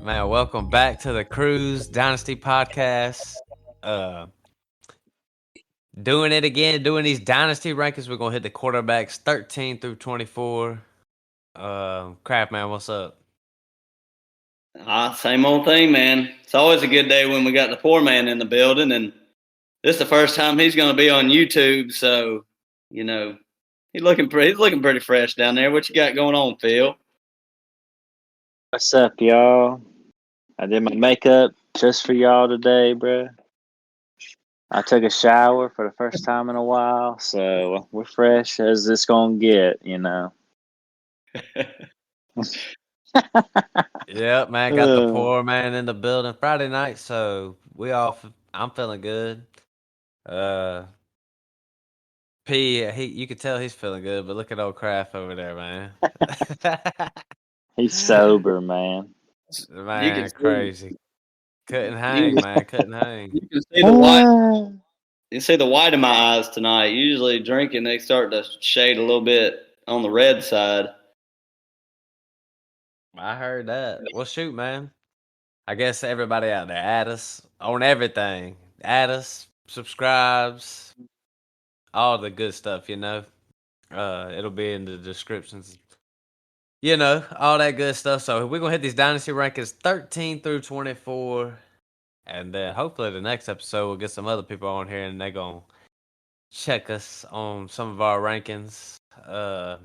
Man, welcome back to the Cruise Dynasty podcast. Doing it again, doing these Dynasty rankings. We're gonna hit the quarterbacks 13 through 24. Crap, man, what's up? Same old thing, man. It's always a good day when we got the poor man in the building, and this is the first time he's going to be on YouTube. So, he's looking pretty fresh down there. What you got going on, Phil? What's up, y'all? I did my makeup just for y'all today, bruh. I took a shower for the first time in a while, so we're fresh as it's gonna get, Yep, man, got the poor man in the building Friday night, so I'm feeling good. You could tell he's feeling good, but look at old Kraft over there, man. He's sober, man. Man, crazy. Couldn't hang, man. Couldn't hang. You can see the white. You see the white in my eyes tonight. Usually drinking, they start to shade a little bit on the red side. I heard that. Well, shoot, man. I guess everybody out there, add us on everything. Add us, subscribes, all the good stuff, It'll be in the descriptions. All that good stuff. So we're going to hit these Dynasty rankings 13 through 24. And then hopefully the next episode we'll get some other people on here and they're going to check us on some of our rankings. But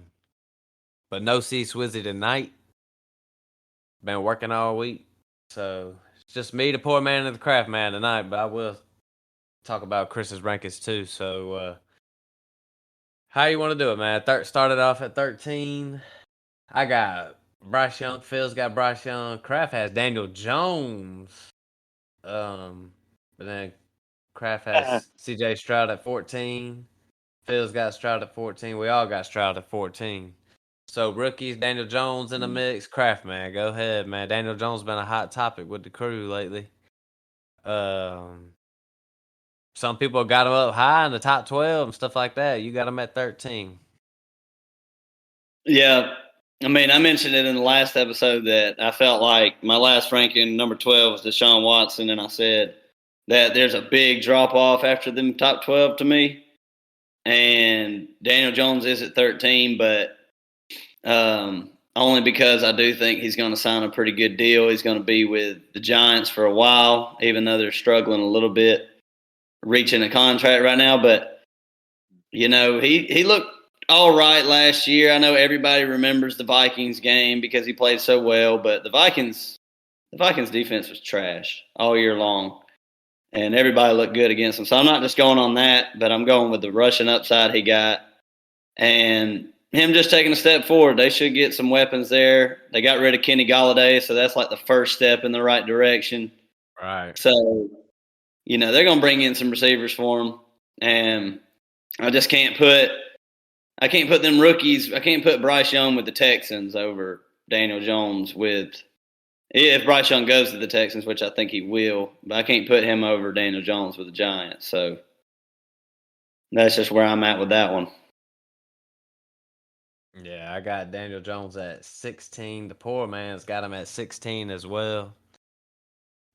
no C Swizzy tonight. Been working all week. So it's just me, the poor man, and the craft man tonight. But I will talk about Chris's rankings too. So how you want to do it, man? Started off at 13. I got Bryce Young. Phil's got Bryce Young. Kraft has Daniel Jones. But then Kraft has CJ Stroud at 14. Phil's got Stroud at 14. We all got Stroud at 14. So rookies, Daniel Jones in the mix. Kraft, man, go ahead, man. Daniel Jones been a hot topic with the crew lately. Some people got him up high in the top 12 and stuff like that. You got him at 13. Yeah. I mean, I mentioned it in the last episode that I felt like my last ranking, number 12, was Deshaun Watson, and I said that there's a big drop-off after them top 12 to me. And Daniel Jones is at 13, but only because I do think he's going to sign a pretty good deal. He's going to be with the Giants for a while, even though they're struggling a little bit reaching a contract right now. But, he looked all right last year. I know everybody remembers the Vikings game because he played so well, but the Vikings defense was trash all year long, and everybody looked good against them. So I'm not just going on that, but I'm going with the rushing upside he got and him just taking a step forward. They should get some weapons there. They got rid of Kenny Golladay, so that's like the first step in the right direction. Right. So, they're going to bring in some receivers for him, and I just can't put them rookies. I can't put Bryce Young with the Texans over Daniel Jones if Bryce Young goes to the Texans, which I think he will, but I can't put him over Daniel Jones with the Giants. So that's just where I'm at with that one. Yeah, I got Daniel Jones at 16. The poor man's got him at 16 as well.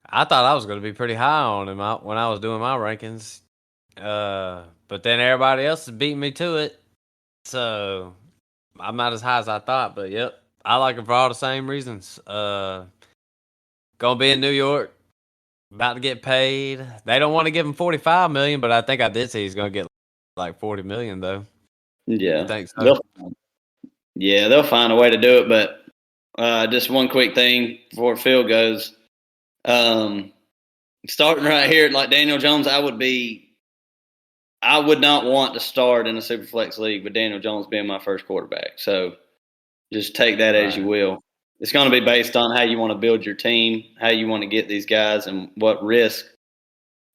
I thought I was going to be pretty high on him when I was doing my rankings. But then everybody else is beating me to it. So I'm not as high as I thought, but yep, I like him for all the same reasons. Gonna be in New York, about to get paid. They don't want to give him $45 million, but I think I did say he's gonna get like $40 million though. Yeah, you think so? They'll find a way to do it. But just one quick thing before Phil goes, starting right here, like Daniel Jones, I would not want to start in a Superflex league with Daniel Jones being my first quarterback. So just take that as you will. It's going to be based on how you want to build your team, how you want to get these guys, and what risk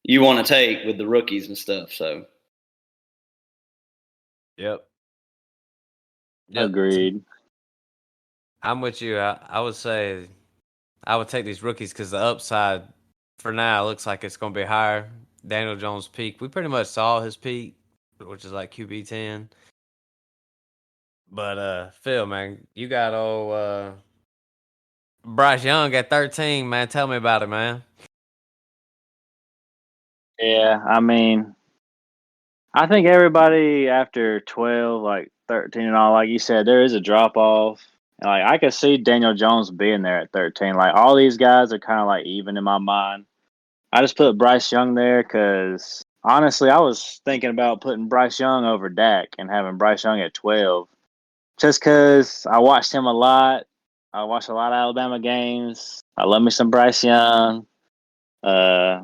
you want to take with the rookies and stuff. So, Yep. Agreed. I'm with you. I would say I would take these rookies because the upside for now looks like it's going to be higher. Daniel Jones' peak, we pretty much saw his peak, which is like QB 10. But Phil, man, you got old Bryce Young at 13, man. Tell me about it, man. Yeah, I mean, I think everybody after 12, like 13 and all, like you said, there is a drop off. Like I could see Daniel Jones being there at 13. Like all these guys are kind of like even in my mind. I just put Bryce Young there because honestly, I was thinking about putting Bryce Young over Dak and having Bryce Young at 12, just because I watched him a lot. I watched a lot of Alabama games. I love me some Bryce Young. Uh,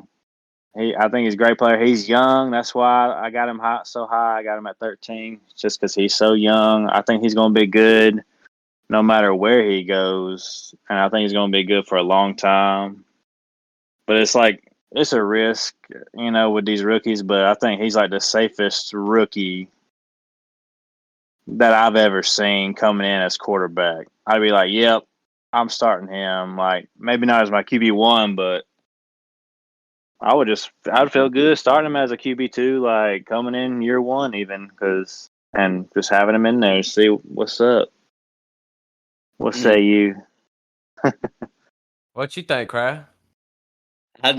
I think he's a great player. He's young. That's why I got him so high. I got him at 13 just because he's so young. I think he's going to be good no matter where he goes. And I think he's going to be good for a long time. But it's like, it's a risk, with these rookies. But I think he's like the safest rookie that I've ever seen coming in as quarterback. I'd be like, yep, I'm starting him. Like, maybe not as my QB1, but I'd feel good starting him as a QB2, like coming in year one, even and just having him in there, see what's up. What say you? What you think, Cry? I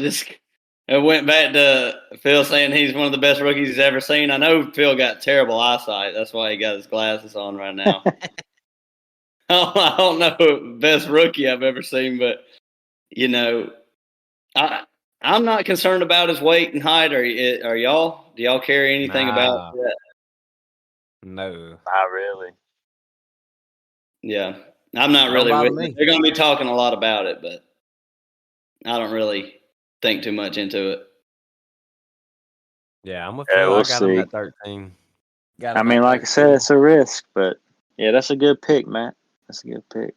went back to Phil saying he's one of the best rookies he's ever seen. I know Phil got terrible eyesight. That's why he got his glasses on right now. I don't know best rookie I've ever seen, but I'm not concerned about his weight and height. Are y'all? Do y'all care anything about Nah, that? no. Not really. Yeah, I'm not Don't really bother with it. me. They're going to be talking a lot about it, but I don't really think too much into it. Yeah, I'm with Yeah, Phil. we'll I got him see. at 13. Got I him mean, at like I said, 13. it's a risk, but yeah, that's a good pick, Matt. That's a good pick.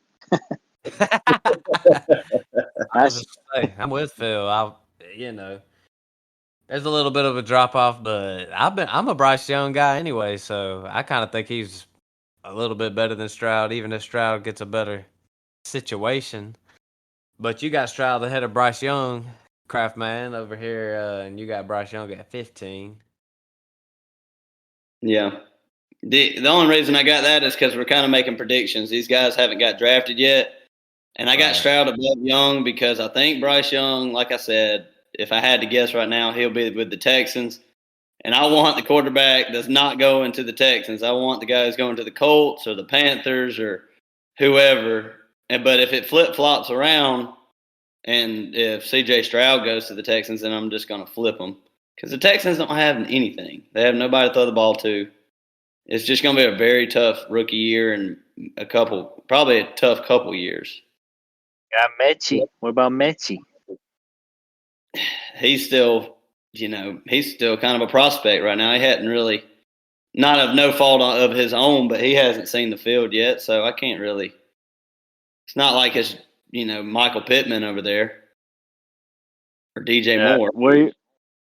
I was Nice. just say, I'm with Phil. There's a little bit of a drop off, but I'm a Bryce Young guy anyway, so I kind of think he's a little bit better than Stroud, even if Stroud gets a better situation. But you got Stroud ahead of Bryce Young, Kraft man over here, and you got Bryce Young at 15. Yeah. The only reason I got that is because we're kind of making predictions. These guys haven't got drafted yet. And I got Right. Stroud above Young because I think Bryce Young, like I said, if I had to guess right now, he'll be with the Texans. And I want the quarterback that's not going to the Texans. I want the guy who's going to the Colts or the Panthers or whoever. But if it flip flops around and if CJ Stroud goes to the Texans, then I'm just going to flip them. Because the Texans don't have anything. They have nobody to throw the ball to. It's just going to be a very tough rookie year and probably a tough couple years. Got Mechie. What about Mechie? He's still, he's still kind of a prospect right now. He hadn't really, not of no fault of his own, but he hasn't seen the field yet. So I can't really, it's not like it's, Michael Pittman over there or DJ Yeah. Moore.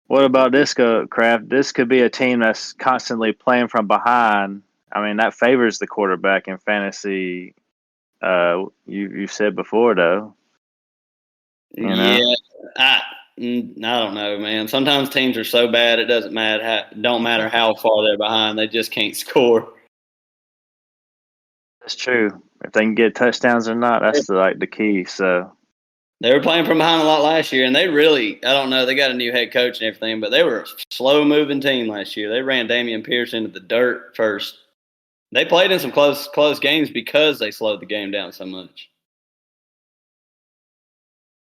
What about this, Kraft? This could be a team that's constantly playing from behind. I mean, that favors the quarterback in fantasy. You said before though, you Yeah. know. I don't know, man. Sometimes teams are so bad it don't matter how far they're behind, they just can't score. That's true. If they can get touchdowns or not, that's the key. So They were playing from behind a lot last year, and they really, I don't know, they got a new head coach and everything, but they were a slow moving team last year. They ran Damian Pierce into the dirt first. They played in some close games because they slowed the game down so much.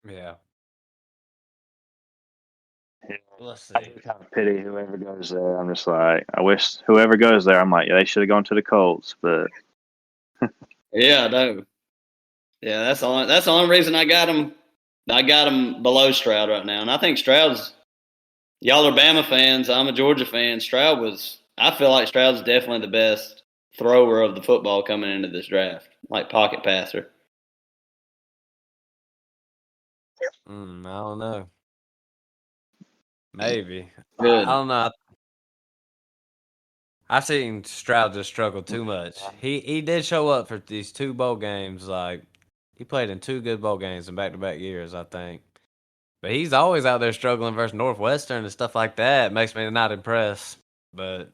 Yeah. Let's I see. do kind of pity whoever goes there. I'm just like, I wish whoever goes there. I'm like, yeah, they should have gone to the Colts, but Yeah, I know. Yeah, that's the only reason I got him. I got him below Stroud right now, and I think Stroud's. Y'all are Bama fans. I'm a Georgia fan. I feel like Stroud's definitely the best thrower of the football coming into this draft, like pocket passer. I don't know. Maybe. I Good. don't know. I've seen Stroud just struggle too much. He did show up for these 2 bowl games. Like, he played in 2 good bowl games in back-to-back years, I think. But he's always out there struggling versus Northwestern and stuff like that. It makes me not impressed. But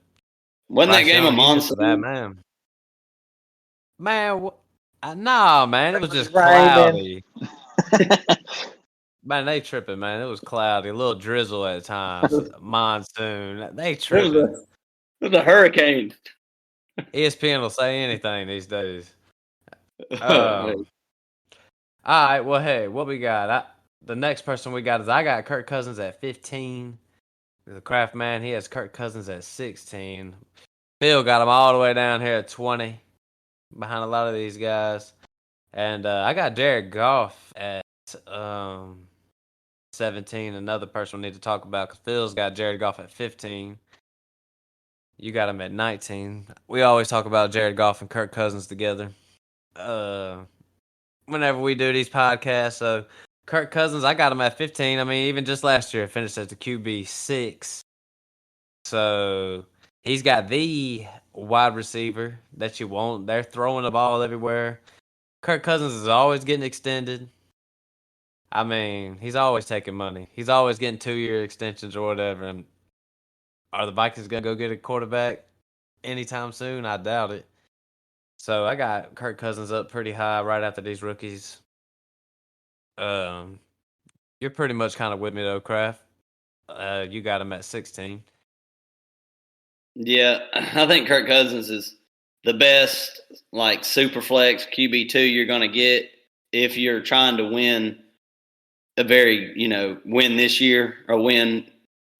Wasn't that Bryce game a Young, he's just a bad monsoon? man. Man, nah, man, it was just raining. cloudy. Man, they tripping, man. It was cloudy, a little drizzle at times, monsoon. They tripping. It was a hurricane. ESPN will say anything these days. All right, well, hey, what we got? The next person we got is I got Kirk Cousins at 15. The Kraft man, he has Kirk Cousins at 16. Phil got him all the way down here at 20, behind a lot of these guys. And I got Jared Goff at 17. Another person we need to talk about because Phil's got Jared Goff at 15. You got him at 19. We always talk about Jared Goff and Kirk Cousins together. Whenever we do these podcasts. So Kirk Cousins, I got him at 15. I mean, even just last year, finished as the QB 6. So he's got the wide receiver that you want. They're throwing the ball everywhere. Kirk Cousins is always getting extended. I mean, he's always taking money. He's always getting 2-year extensions or whatever. And are the Vikings going to go get a quarterback anytime soon? I doubt it. So I got Kirk Cousins up pretty high right after these rookies. You're pretty much kind of with me though, Kraft. You got him at 16. Yeah, I think Kirk Cousins is the best, like, super flex QB2 you're going to get if you're trying to win win this year or win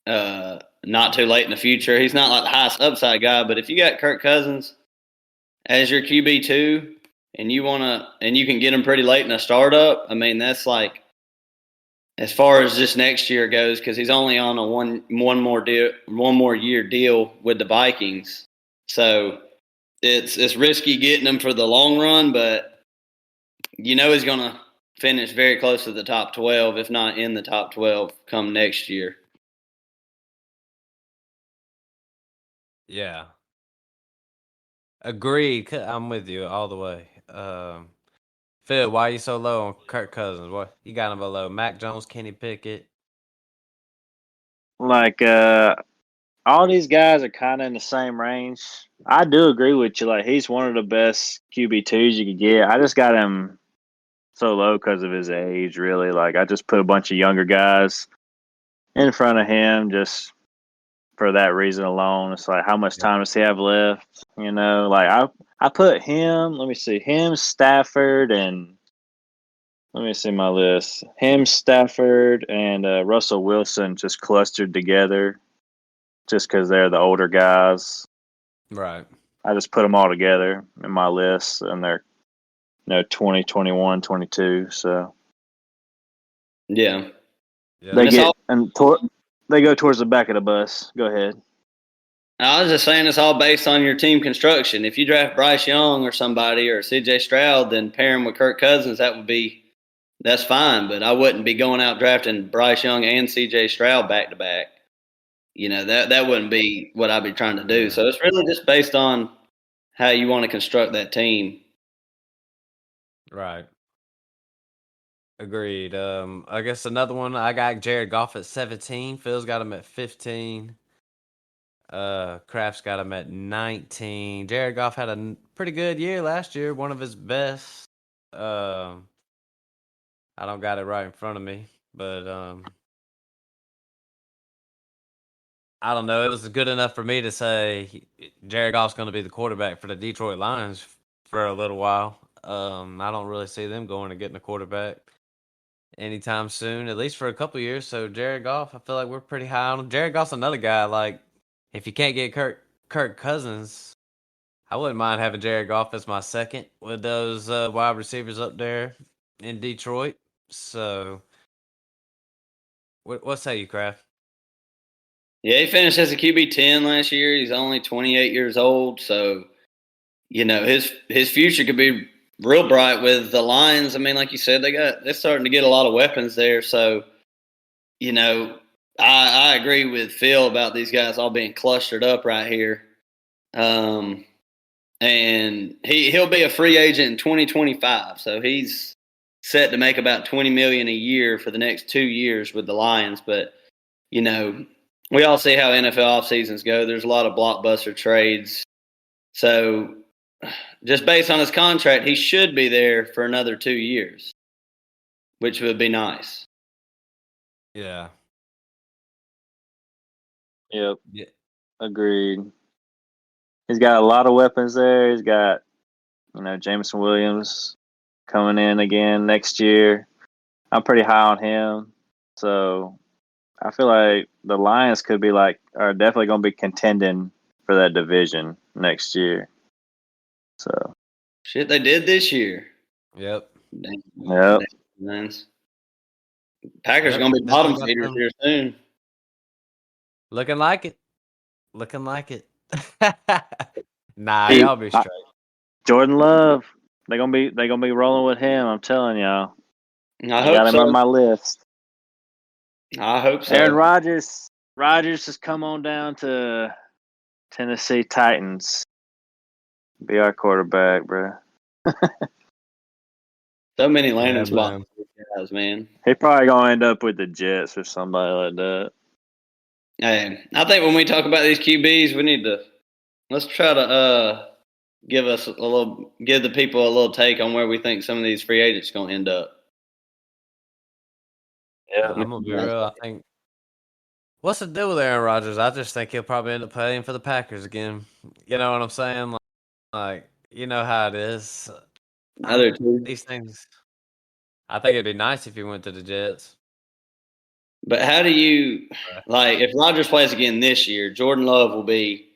not too late in the future. He's not like the highest upside guy, but if you got Kirk Cousins as your QB2 and you can get him pretty late in a startup, I mean, that's like, as far as this next year goes, because he's only on a one more year deal with the Vikings, so it's risky getting him for the long run, but he's going to finish very close to the top 12, if not in the top 12, come next year. Yeah. Agreed. I'm with you all the way. Phil, why are you so low on Kirk Cousins? What you got him below? Mac Jones, Kenny Pickett. Like, all these guys are kind of in the same range. I do agree with you. Like, he's one of the best QB2s you could get. I just got him so low because of his age, really. Like, I just put a bunch of younger guys in front of him just for that reason alone. It's like, how much time does he have left? Like, I put him, let me see, him, Stafford, and let me see my list. Him, Stafford, and Russell Wilson just clustered together just because they're the older guys. Right. I just put them all together in my list, and they're 20, 21, 22. So Yeah. they they go towards the back of the bus. Go ahead. I was just saying it's all based on your team construction. If you draft Bryce Young or somebody or C.J. Stroud, then pair him with Kirk Cousins, that's fine. But I wouldn't be going out drafting Bryce Young and C.J. Stroud back to back. That wouldn't be what I'd be trying to do. So it's really just based on how you want to construct that team. Right. Agreed. I guess another one, I got Jared Goff at 17. Phil's got him at 15. Kraft's got him at 19. Jared Goff had a pretty good year last year, one of his best. I don't got it right in front of me, but I don't know. It was good enough for me to say Jared Goff's going to be the quarterback for the Detroit Lions for a little while. I don't really see them going and getting a quarterback anytime soon, at least for a couple years. So Jared Goff, I feel like we're pretty high on him. Jared Goff's another guy, like, if you can't get Kirk Cousins, I wouldn't mind having Jared Goff as my second with those wide receivers up there in Detroit. So what say you, Kraft? Yeah, he finished as a QB10 last year. He's only 28 years old, so his future could be real bright with the Lions. I mean, like you said, they're starting to get a lot of weapons there. So, I agree with Phil about these guys all being clustered up right here. and he'll be a free agent in 2025. So he's set to make about $20 million a year for the next 2 years with the Lions. But you know, we all see how NFL off seasons go. There's a lot of blockbuster trades. So just based on his contract, he should be there for another 2 years, which would be nice. Yeah. Yep. Yeah. Agreed. He's got a lot of weapons there. He's got, Jameson Williams coming in again next year. I'm pretty high on him. So I feel like the Lions are definitely going to be contending for that division next year. So Shit, they did this year. Yep. Yep. Packers are going to be bottom feeders here soon. Looking like it. Nah, y'all be straight. Jordan Love, they're gonna be rolling with him. I'm telling y'all. I got him on my list. I hope so. Aaron Rodgers has come on down to Tennessee Titans. Be our quarterback, bro. So many landing spots, guys, man. He probably gonna end up with the Jets or somebody like that. Hey, I think when we talk about these QBs, we need to let's try to give the people a little take on where we think some of these free agents gonna end up. Yeah, I'm gonna be real. I think what's the deal with Aaron Rodgers? I just think he'll probably end up playing for the Packers again. You know what I'm saying? Like you know how it is. These things. I think it'd be nice if he went to the Jets. But how do you if Rodgers plays again this year, Jordan Love will be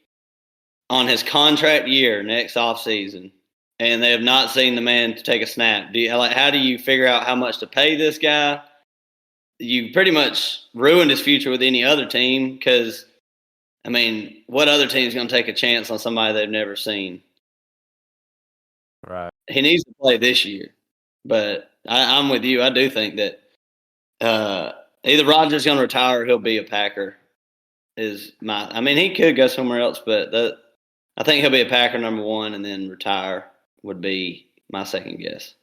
on his contract year next offseason, and they have not seen the man to take a snap. How do you figure out how much to pay this guy? You pretty much ruined his future with any other team because, I mean, what other team is going to take a chance on somebody they've never seen? Right. He needs to play this year, but I'm with you. I do think that either Rodgers is going to retire or he'll be a Packer. I mean, he could go somewhere else, but I think he'll be a Packer number one and then retire would be my second guess.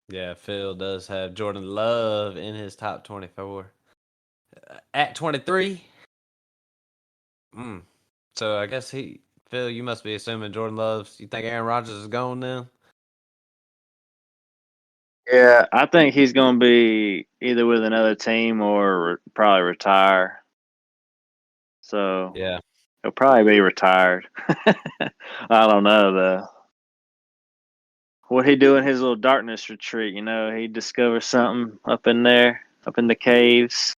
Yeah, Phil does have Jordan Love in his top 24. At 23? So I guess Phil, you must be assuming Jordan Love's. You think Aaron Rodgers is gone now? Yeah, I think he's going to be either with another team or probably retire. So yeah, he'll probably be retired. I don't know though. What he do in his little darkness retreat? He discovers something up in there, up in the caves.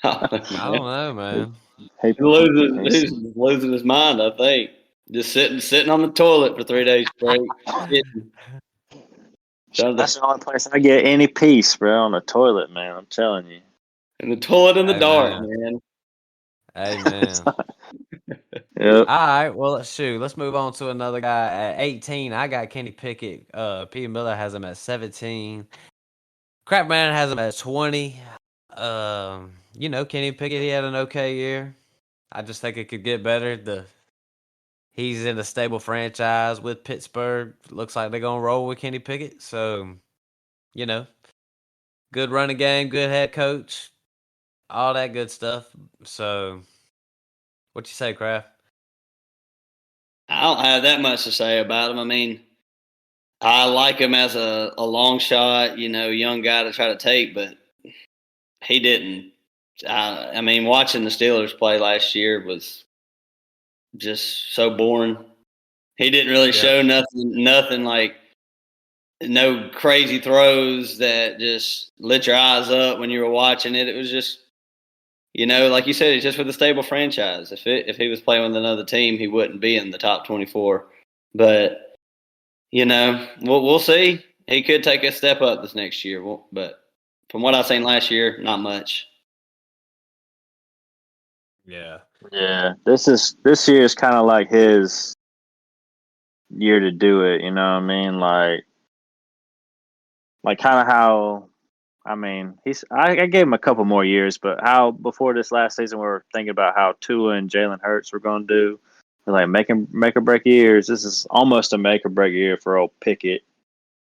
I don't know, man. He's losing his mind, I think. Just sitting on the toilet for 3 days straight. That's the only place I get any peace, bro, on the toilet, man. I'm telling you. In the toilet in the dark, man. Amen. Yep. All right, well, shoot. Let's move on to another guy at 18. I got Kenny Pickett. P. Miller has him at 17. Crapman has him at 20. Kenny Pickett, he had an okay year. I just think it could get better. He's in a stable franchise with Pittsburgh. Looks like they're gonna roll with Kenny Pickett. So, good running game, good head coach, all that good stuff. So, what you say, Kraft? I don't have that much to say about him. I mean, I like him as a long shot, young guy to try to take, but he didn't. I mean, watching the Steelers play last year was just so boring. He didn't really show nothing like no crazy throws that just lit your eyes up when you were watching it. It was just, like you said, it's just with a stable franchise. If he was playing with another team, he wouldn't be in the top 24. But we'll see. He could take a step up this next year, but from what I've seen last year, not much. Yeah. This year is kind of like his year to do it. You know what I mean? Like kind of how. I mean, I gave him a couple more years, but how before this last season we were thinking about how Tua and Jalen Hurts were going to do. like make or break years. This is almost a make or break year for old Pickett.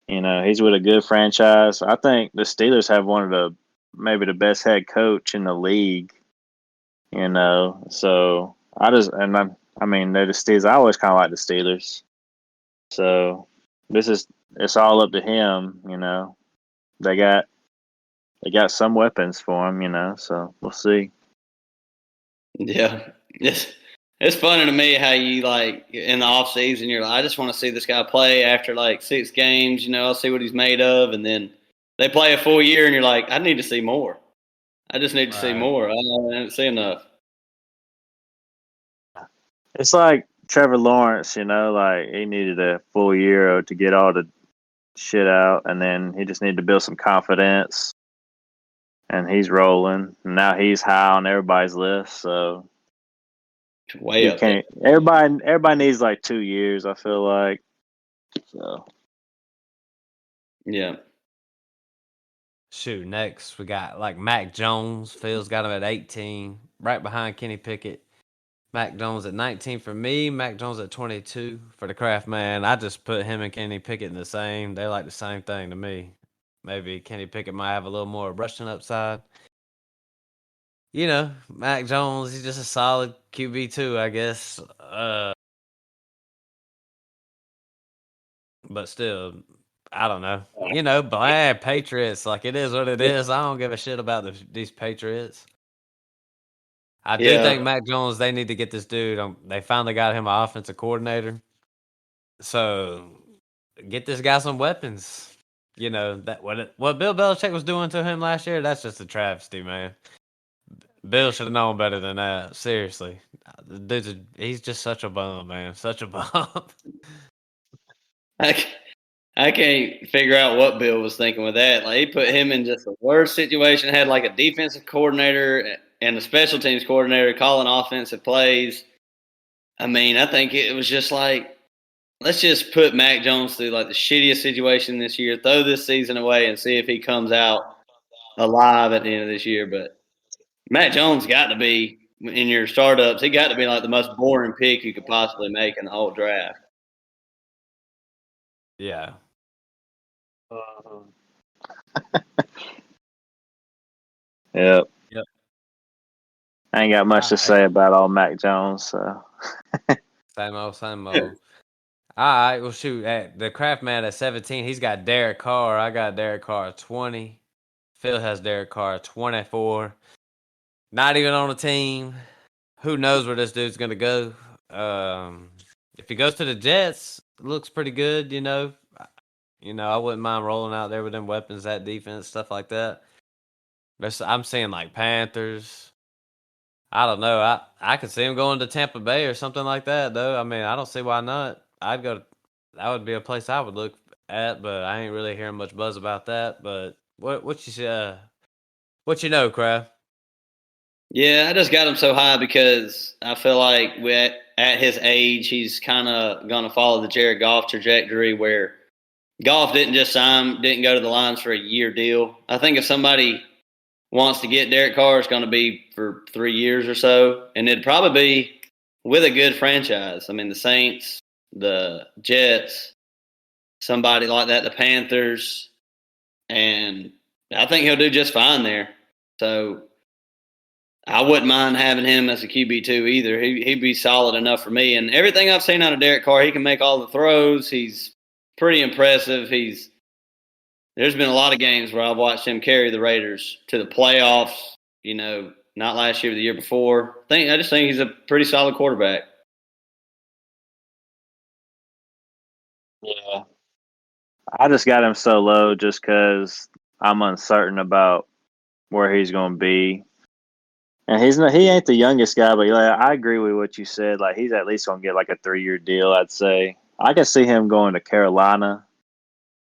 He's with a good franchise. I think the Steelers have one of maybe the best head coach in the league. So I mean they're the Steelers. I always kind of like the Steelers. So it's all up to him. They got some weapons for him. So we'll see. Yeah, it's funny to me how you like in the off season you're like, I just want to see this guy play after like 6 games. I'll see what he's made of, and then they play a full year, and you're like, I need to see more. I just need to see more. I haven't seen enough. It's like Trevor Lawrence, like he needed a full year to get all the shit out, and then he just needed to build some confidence. And he's rolling. And now he's high on everybody's list, so way up there. Everybody needs like 2 years, I feel like. So yeah. Shoot, next we got like Mac Jones. Phil's got him at 18, right behind Kenny Pickett. Mac Jones at 19 for me. Mac Jones at 22 for the Craft Man. I just put him and Kenny Pickett in the same. They like the same thing to me. Maybe Kenny Pickett might have a little more rushing upside. Mac Jones, he's just a solid QB too, I guess. But still, I don't know. Bland Patriots, like it is what it is. I don't give a shit about these Patriots. I do think Mac Jones, they need to get this dude. They finally got him an offensive coordinator. So get this guy some weapons. That what Bill Belichick was doing to him last year, that's just a travesty, man. Bill should have known better than that. Seriously. He's just such a bum, man. Such a bum. I can't figure out what Bill was thinking with that. Like he put him in just the worst situation. Had like a defensive coordinator and a special teams coordinator calling offensive plays. I mean, I think it was just like, let's just put Mac Jones through like the shittiest situation this year. Throw this season away and see if he comes out alive at the end of this year. But Mac Jones got to be in your startups. He got to be like the most boring pick you could possibly make in the whole draft. Yeah. Yep. I ain't got much to right. say about all Mac Jones. So. Same old. All right, well, shoot. At the Craft Man at 17, he's got Derek Carr. I got Derek Carr at 20. Phil has Derek Carr at 24. Not even on a team. Who knows where this dude's going to go? If he goes to the Jets, it looks pretty good, I wouldn't mind rolling out there with them weapons, that defense, stuff like that. I'm seeing like Panthers. I don't know. I could see him going to Tampa Bay or something like that, though. I mean, I don't see why not. That would be a place I would look at, but I ain't really hearing much buzz about that. But what you know, Kraft? Yeah, I just got him so high because I feel like at his age, he's kind of going to follow the Jared Goff trajectory where Goff didn't go to the Lions for a year deal. I think if somebody wants to get Derek Carr, it's going to be for 3 years or so, and it'd probably be with a good franchise. I mean, the Saints, the Jets, somebody like that, the Panthers, and I think he'll do just fine there. So I wouldn't mind having him as a QB2 either. He'd be solid enough for me. And everything I've seen out of Derek Carr, he can make all the throws. He's pretty impressive. There's been a lot of games where I've watched him carry the Raiders to the playoffs, not last year, but the year before. I just think he's a pretty solid quarterback. Yeah. I just got him so low just because I'm uncertain about where he's going to be. And he ain't the youngest guy, but I agree with what you said. Like he's at least going to get like a 3-year deal, I'd say. I can see him going to Carolina.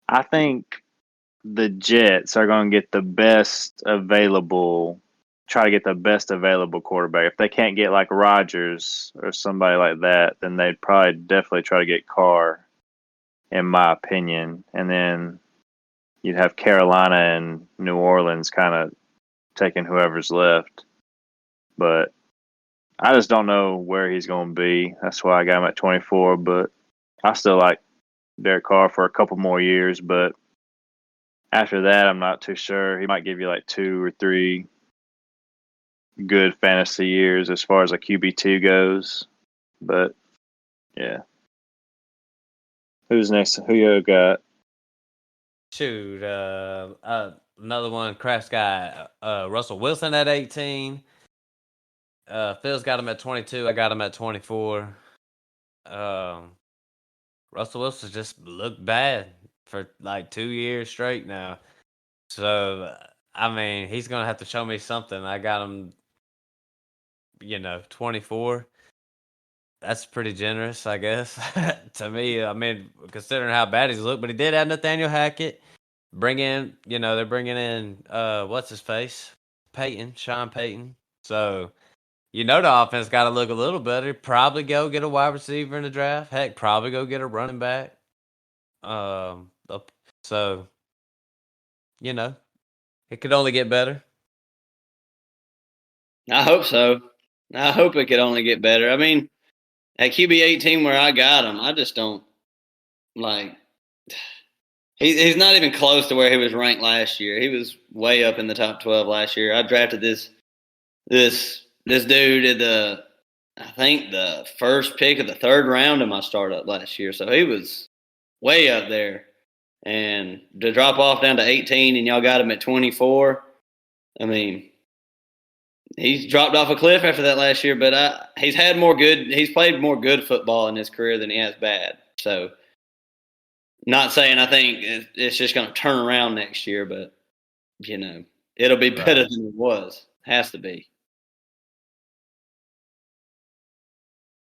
I think the Jets are going to get try to get the best available quarterback. If they can't get like Rodgers or somebody like that, then they'd probably definitely try to get Carr, in my opinion. And then you'd have Carolina and New Orleans kind of taking whoever's left. But I just don't know where he's going to be. That's why I got him at 24. But I still like Derek Carr for a couple more years. But after that, I'm not too sure. He might give you like 2 or 3 good fantasy years as far as a QB2 goes. But yeah. Who's next? Who you got? Shoot, another one, Kraft's got Russell Wilson at 18. Phil's got him at 22. I got him at 24. Russell Wilson just looked bad for like 2 years straight now. So, I mean, he's going to have to show me something. I got him, 24. That's pretty generous, I guess, to me. I mean, considering how bad he's looked. But he did have Nathaniel Hackett. They're bringing in, what's his face? Sean Payton. So, the offense got to look a little better. Probably go get a wide receiver in the draft. Heck, probably go get a running back. So, it could only get better. I hope so. I hope it could only get better. I mean, at QB 18 where I got him, I just don't like. He's not even close to where he was ranked last year. He was way up in the top 12 last year. I drafted this dude at I think the first pick of the 3rd round in my startup last year. So he was way up there. And to drop off down to 18 and y'all got him at 24, I mean, he's dropped off a cliff after that last year, but he's played more good football in his career than he has bad. So, not saying I think it's just going to turn around next year, but it'll be better than it was. Has to be.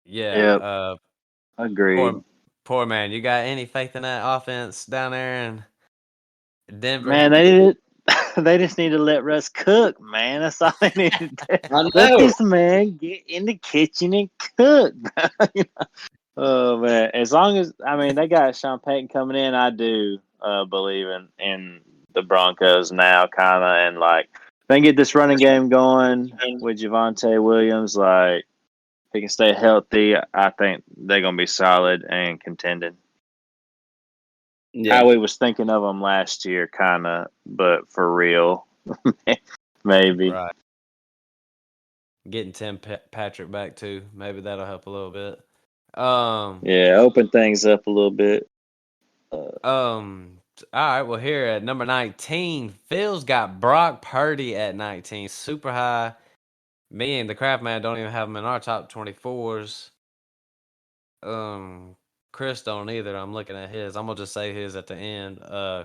Yeah. Agreed. Poor man. You got any faith in that offense down there in Denver? Man, they just need to let Russ cook, man. That's all they need to do. Let this man get in the kitchen and cook. Oh man, as long as they got Sean Payton coming in, I do believe in the Broncos now, kind of, and like if they can get this running game going with Javonte Williams, like if he can stay healthy, I think they're gonna be solid and contending. Yeah. How we was thinking of them last year, kind of, but for real, maybe. Right. Getting Tim Patrick back too, maybe that'll help a little bit. Yeah, open things up a little bit. All right. Well, here at number 19, Phil's got Brock Purdy at 19, super high. Me and the Craft Man don't even have him in our top 24s. Chris don't either. I'm looking at his. I'm gonna just say his at the end.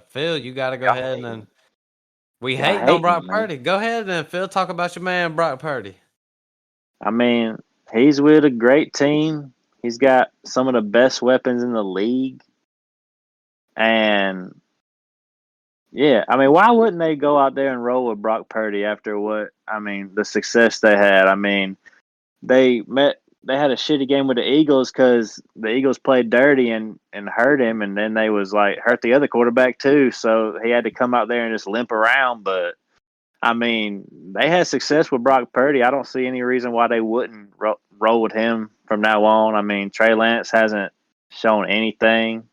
Phil, you gotta go ahead and we hating on Brock Purdy. Go ahead and Phil, talk about your man Brock Purdy. I mean, he's with a great team. He's got some of the best weapons in the league. And yeah, I mean, why wouldn't they go out there and roll with Brock Purdy after the success they had? I mean, they had a shitty game with the Eagles because the Eagles played dirty and hurt him, and then they was like hurt the other quarterback too. So he had to come out there and just limp around. But I mean, they had success with Brock Purdy. I don't see any reason why they wouldn't roll with him from now on. I mean, Trey Lance hasn't shown anything.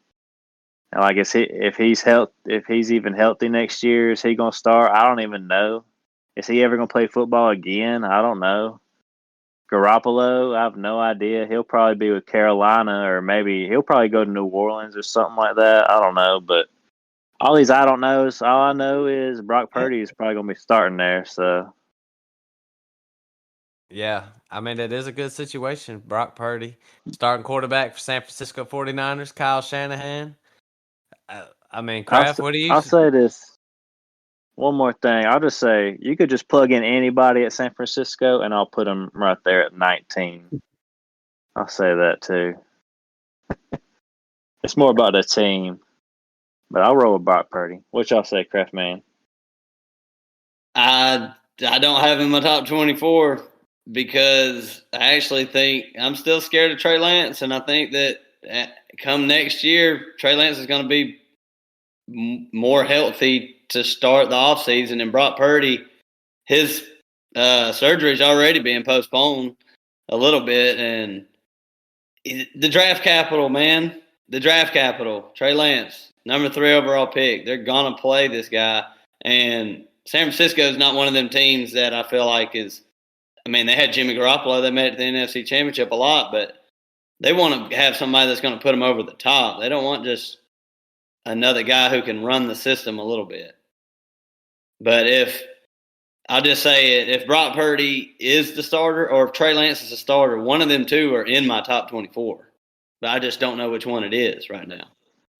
And like, if he's even healthy next year, is he gonna start? I don't even know. Is he ever gonna play football again? I don't know. Garoppolo, I have no idea. He'll probably be with Carolina, or maybe he'll probably go to New Orleans or something like that. I don't know, but all these I don't knows. All I know is Brock Purdy is probably gonna be starting there. So yeah, I mean, it is a good situation. Brock Purdy, starting quarterback for San Francisco 49ers, Kyle Shanahan. I mean, Kraft, what do you... I'll say this. One more thing. I'll just say you could just plug in anybody at San Francisco, and I'll put them right there at 19. I'll say that too. It's more about the team, but I'll roll with Brock Purdy. What y'all say, Kraft Man? I don't have him in my top 24 because I actually think I'm still scared of Trey Lance, and I think that come next year, Trey Lance is going to be more healthy to start the offseason. And Brock Purdy, his surgery is already being postponed. a little bit, and the draft capital, man, the draft capital. Trey Lance, number 3 overall pick. They're gonna play this guy, and San Francisco is not one of them teams that I feel like is. I mean, they had Jimmy Garoppolo. They made it to the NFC Championship a lot, but they want to have somebody that's going to put them over the top. They don't want just another guy who can run the system a little bit. But I'll just say it, if Brock Purdy is the starter or if Trey Lance is the starter, one of them two are in my top 24. But I just don't know which one it is right now.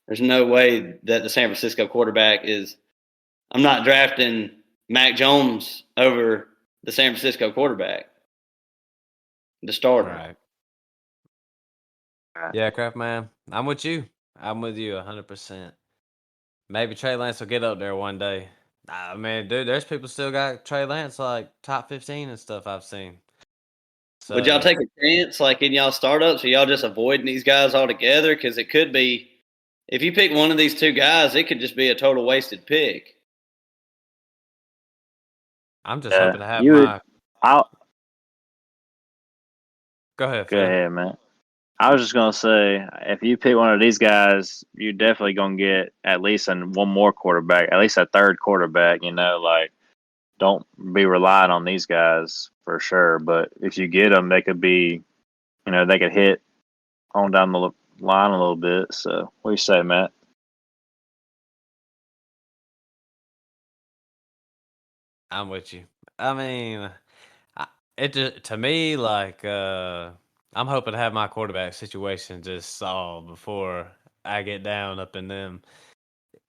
There's no way that the San Francisco quarterback is – I'm not drafting Mac Jones over the San Francisco quarterback, the starter. Right. Yeah, Craft Man, I'm with you. I'm with you 100%. Maybe Trey Lance will get up there one day. I mean, dude, there's people still got Trey Lance like top 15 and stuff I've seen. So, would y'all take a chance, like in y'all startups, or y'all just avoiding these guys altogether? Because it could be, if you pick one of these two guys, it could just be a total wasted pick. I'm just hoping to have my. Go ahead, Phil. Go ahead, man. I was just gonna say, if you pick one of these guys, you're definitely gonna get at least one more quarterback, at least a third quarterback. Like don't be relying on these guys for sure. But if you get them, they could be, they could hit on down the line a little bit. So, what do you say, Matt? I'm with you. I mean, to me, like, I'm hoping to have my quarterback situation just solved before I get down up in them.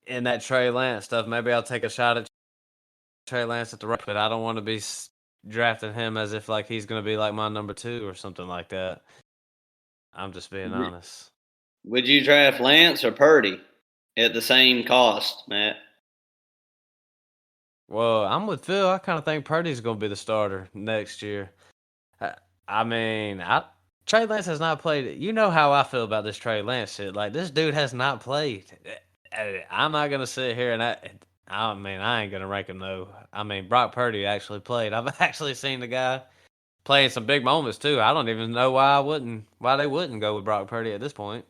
In that Trey Lance stuff, maybe I'll take a shot at Trey Lance at the right, but I don't want to be drafting him as if like he's going to be like my number 2 or something like that. I'm just being honest. Would you draft Lance or Purdy at the same cost, Matt? Well, I'm with Phil. I kind of think Purdy's going to be the starter next year. I mean, Trey Lance has not played. You know how I feel about this Trey Lance shit. Like, this dude has not played. I'm not going to sit here and I ain't going to rank him, though. I mean, Brock Purdy actually played. I've actually seen the guy play in some big moments, too. I don't even know why they wouldn't go with Brock Purdy at this point.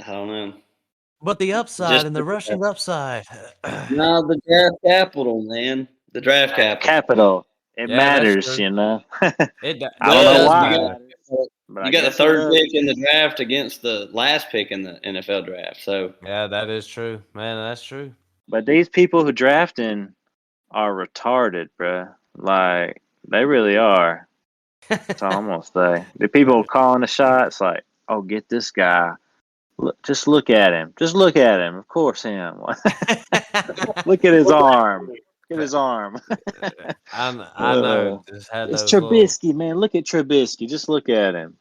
I don't know. But the upside and the rushing upside. No, the draft capital, man. The draft capital. It matters, It I don't know why. You got the third pick in the draft against the last pick in the NFL draft. So yeah, that is true, man. That's true. But these people who drafting are retarded, bruh. Like, they really are. That's all I'm gonna say. The people calling the shots, like, oh, get this guy. Just look at him. Just look at him. Of course, him. Look at his arm. Look at his arm. I know. It's Trubisky, man. Look at Trubisky. Just look at him.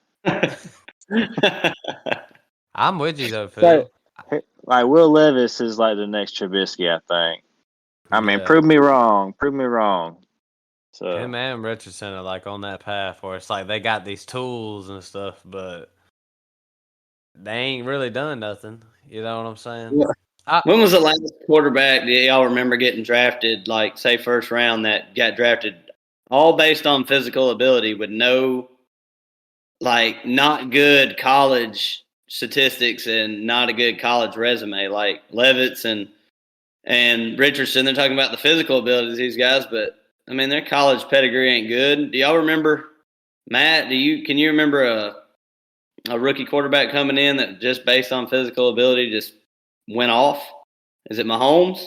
I'm with you, though, Phil. Like, Will Levis is like the next Trubisky, I think. I mean, prove me wrong. Prove me wrong. So him and Richardson are like on that path where it's like they got these tools and stuff, but they ain't really done nothing. You know what I'm saying? Yeah. When was the last quarterback do y'all remember getting drafted, like, say, first round, that got drafted all based on physical ability with no, like, not good college statistics and not a good college resume, like Levis and Richardson? They're talking about the physical abilities of these guys, but, I mean, their college pedigree ain't good. Do y'all remember, Matt, can you remember a rookie quarterback coming in that just based on physical ability just went off? Is it Mahomes?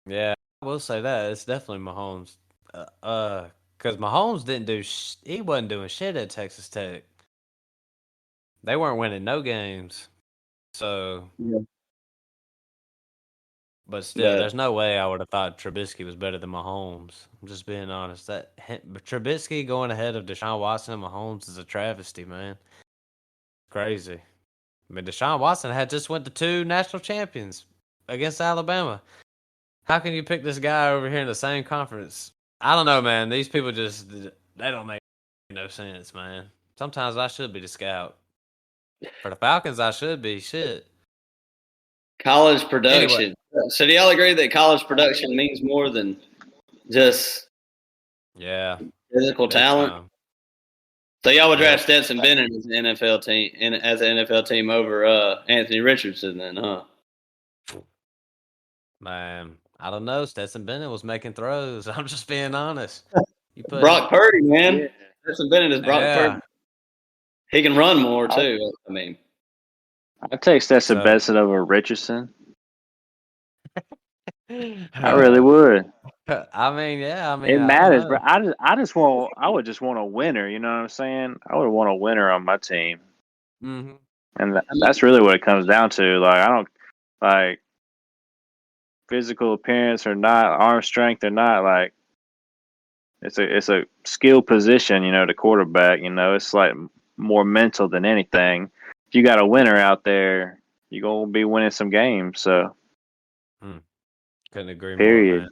Yeah, I will say that. It's definitely Mahomes. Because Mahomes he wasn't doing shit at Texas Tech. They weren't winning no games. So, yeah. But still, there's no way I would have thought Trubisky was better than Mahomes. I'm just being honest. Trubisky going ahead of Deshaun Watson and Mahomes is a travesty, man. Crazy. I mean, Deshaun Watson had just went to 2 national champions against Alabama. How can you pick this guy over here in the same conference? I don't know, man. These people they don't make no sense, man. Sometimes I should be the scout. For the Falcons, I should be. Shit. College production. Anyway. So do y'all agree that college production means more than just Yeah. physical Big talent. time. So y'all would Yep. draft Stetson Bennett as an NFL team over Anthony Richardson, then, huh? Man, I don't know. Stetson Bennett was making throws. I'm just being honest. You put Brock Purdy, man. Yeah. Stetson Bennett is Brock Purdy. He can run more too. I mean, I'd take Stetson So- Benson over Richardson. I Uh, really would. I mean, yeah. I mean, It I don't matters, know. bro. I would just want a winner. You know what I'm saying? I would want a winner on my team, Mhm. and that's really what it comes down to. Like, I don't like physical appearance or not, arm strength or not. Like, it's a skill position. You know, the quarterback. You know, it's like more mental than anything. If you got a winner out there, you're gonna be winning some games. So, Couldn't agree more, period. man.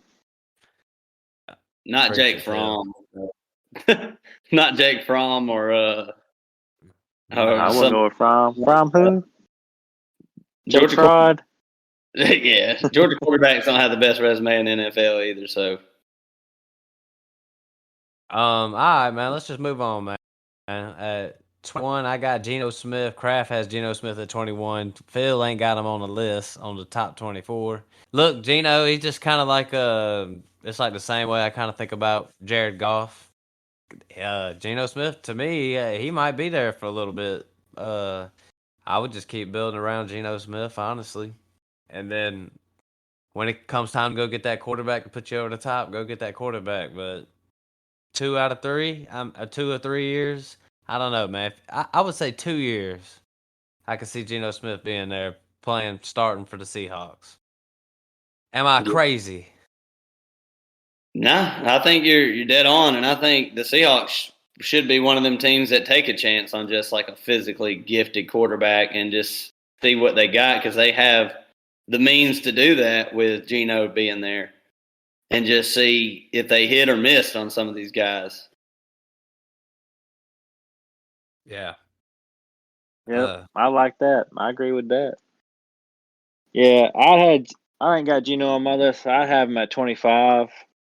not Preach Jake it, Phil. Fromm. Not Jake Fromm or I wouldn't some go with From who? Jake Georgia. Fraud. Yeah, Georgia quarterbacks don't have the best resume in the NFL either. So All right, man. Let's just move on, man. At 21, I got Geno Smith. Kraft has Geno Smith at 21. Phil ain't got him on the list on the top 24. Look, Geno, he's just kind of like it's like the same way I kind of think about Jared Goff. Geno Smith, to me, he might be there for a little bit. I would just keep building around Geno Smith, honestly. And then when it comes time to go get that quarterback to put you over the top, go get that quarterback. But 2 out of 3, 2 or 3 years, I don't know, man. I would say 2 years. I could see Geno Smith being there playing, starting for the Seahawks. Am I crazy? nah, I think you're dead on, and I think the Seahawks should be one of them teams that take a chance on just like a physically gifted quarterback and just see what they got because they have the means to do that with Geno being there, and just see if they hit or missed on some of these guys. Yeah. Yep, I like that. I agree with that. Yeah, I ain't got Geno on my list. I have him at 25.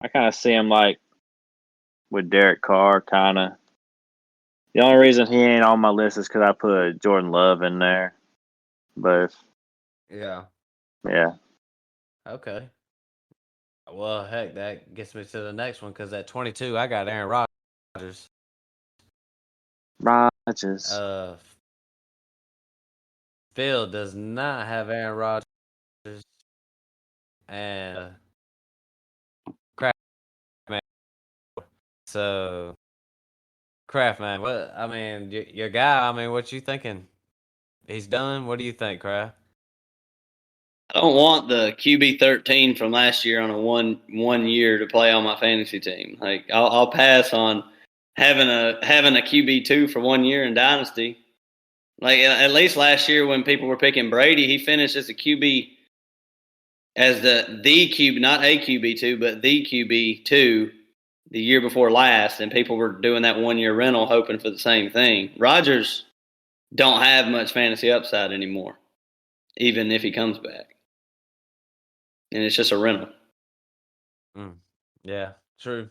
I kind of see him like with Derek Carr, kind of. The only reason he ain't on my list is because I put Jordan Love in there. But Yeah. yeah, Okay. Well, heck, that gets me to the next one because at 22, I got Aaron Rodgers. Rodgers. Phil does not have Aaron Rodgers, and Kraft man. So, Kraft man, what? I mean, your guy. I mean, what you thinking? He's done. What do you think, Kraft? I don't want the QB 13 from last year on a one year to play on my fantasy team. Like I'll pass on having a QB 2 for 1 year in Dynasty. Like at least last year when people were picking Brady, he finished as a QB as the QB, not a QB 2, but the QB 2 the year before last, and people were doing that 1 year rental hoping for the same thing. Rodgers don't have much fantasy upside anymore, even if he comes back. And it's just a rental. Yeah, true.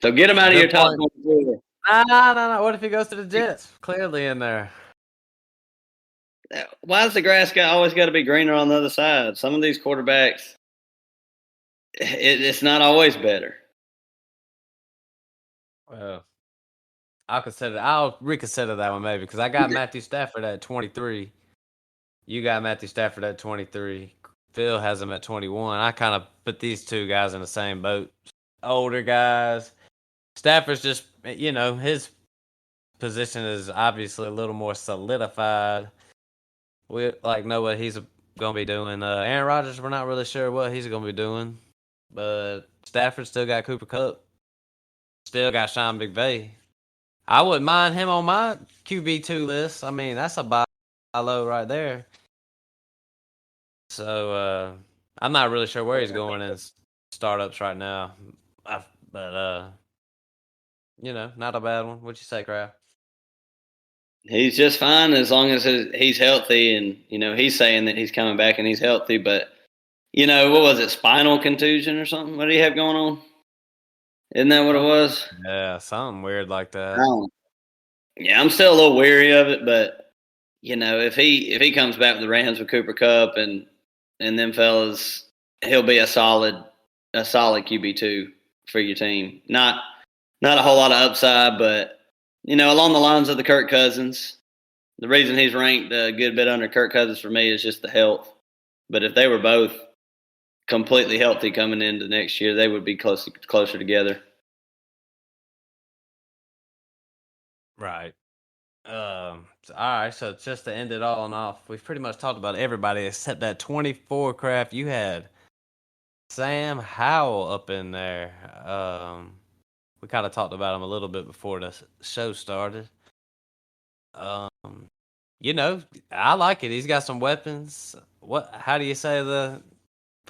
So get him out of your top point. 24. No. What if he goes to the Jets? Clearly in there. Why does the grass always got to be greener on the other side? Some of these quarterbacks, it's not always better. Well, I'll reconsider that one maybe because I got Matthew Stafford at 23. You got Matthew Stafford at 23. Phil has him at 21. I kind of put these two guys in the same boat. Older guys. Stafford's just, his position is obviously a little more solidified. We know what he's going to be doing. Aaron Rodgers, we're not really sure what he's going to be doing. But Stafford still got Cooper Kupp. Still got Sean McVay. I wouldn't mind him on my QB2 list. I mean, that's a buy low right there. So, I'm not really sure where he's going in startups right now. But, not a bad one. What'd you say, Kraft? He's just fine as long as he's healthy, and he's saying that he's coming back and he's healthy. But what was it, spinal contusion or something? What did he have going on? Isn't that what it was? Yeah, something weird like that. Yeah, I'm still a little weary of it, but if he comes back with the Rams with Cooper Kupp and them fellas, he'll be a solid QB2 for your team. Not a whole lot of upside, but along the lines of the Kirk Cousins. The reason he's ranked a good bit under Kirk Cousins for me is just the health. But if they were both completely healthy coming into next year, they would be closer together. Right. All right. So just to end it all on off, we've pretty much talked about everybody except that 24 craft you had. Sam Howell up in there. We kind of talked about him a little bit before the show started. I like it. He's got some weapons. How do you say the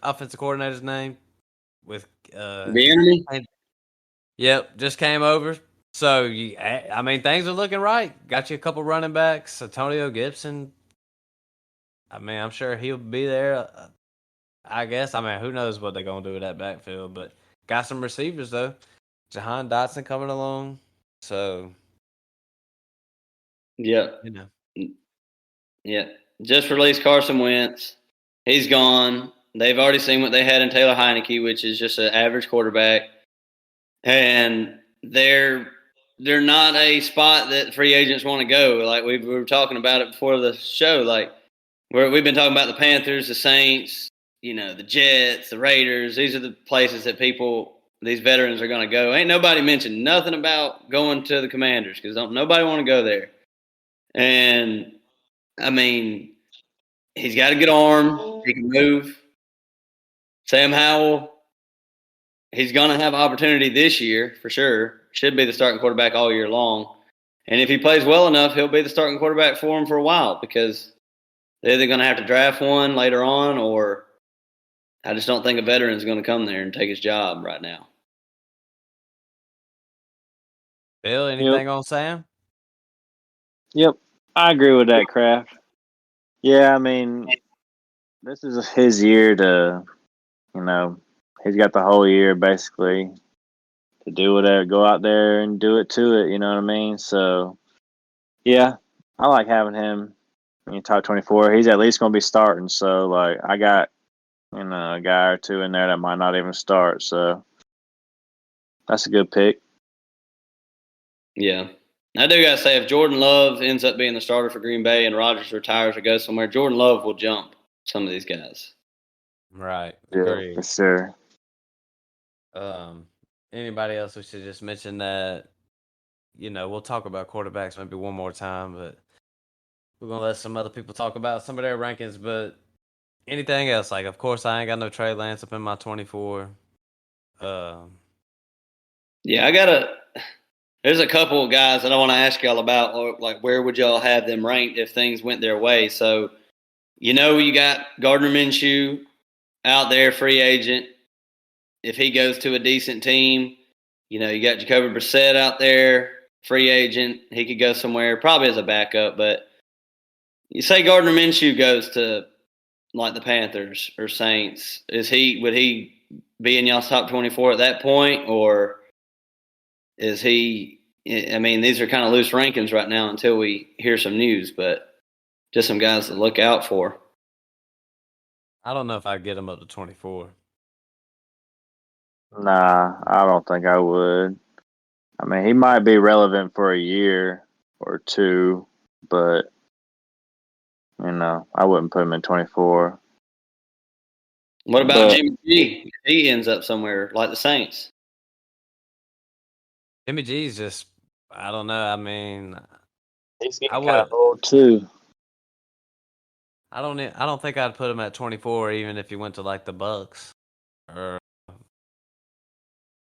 offensive coordinator's name? With The enemy? Yep, just came over. So things are looking right. Got you a couple running backs. Antonio Gibson. I'm sure he'll be there. I guess. Who knows what they're gonna do with that backfield? But got some receivers though. Jahan Dotson coming along. So Yeah. Yeah. Just released Carson Wentz. He's gone. They've already seen what they had in Taylor Heineke, which is just an average quarterback. And they're not a spot that free agents want to go. Like we were talking about it before the show. Like we've been talking about the Panthers, the Saints, the Jets, the Raiders. These are the places that these veterans are going to go. Ain't nobody mentioned nothing about going to the Commanders because nobody want to go there. And he's got a good arm. He can move. Sam Howell, he's going to have opportunity this year for sure. Should be the starting quarterback all year long. And if he plays well enough, he'll be the starting quarterback for him for a while because they're either going to have to draft one later on or I just don't think a veteran's going to come there and take his job right now. Bill, anything on Sam? Yep, I agree with that, Kraft. Yeah, this is his year to, he's got the whole year basically to do whatever, go out there and do it to it, you know what I mean? So, yeah, I like having him in top 24. He's at least going to be starting. So, I got, a guy or two in there that might not even start. So, that's a good pick. Yeah. I do got to say, if Jordan Love ends up being the starter for Green Bay and Rodgers retires or goes somewhere, Jordan Love will jump some of these guys. Right. Yeah, Agreed. for sure. Anybody else we should just mention that, we'll talk about quarterbacks maybe one more time, but we're going to let some other people talk about some of their rankings. But anything else? Like, of course, I ain't got no Trey Lance up in my 24. Yeah, there's a couple of guys that I want to ask y'all about, like where would y'all have them ranked if things went their way? So, you got Gardner Minshew out there, free agent. If he goes to a decent team, you got Jacoby Brissett out there, free agent. He could go somewhere, probably as a backup. But you say Gardner Minshew goes to like the Panthers or Saints, would he be in y'all's top 24 at that point, or is he? These are kind of loose rankings right now until we hear some news, but just some guys to look out for. I don't know if I'd get him up to 24. Nah, I don't think I would. He might be relevant for a year or two, but I wouldn't put him in 24. What about Jimmy G? If he ends up somewhere like the Saints. Jimmy G's just, I don't know. He's getting kind of old too. I don't think I'd put him at 24, even if he went to like the Bucks or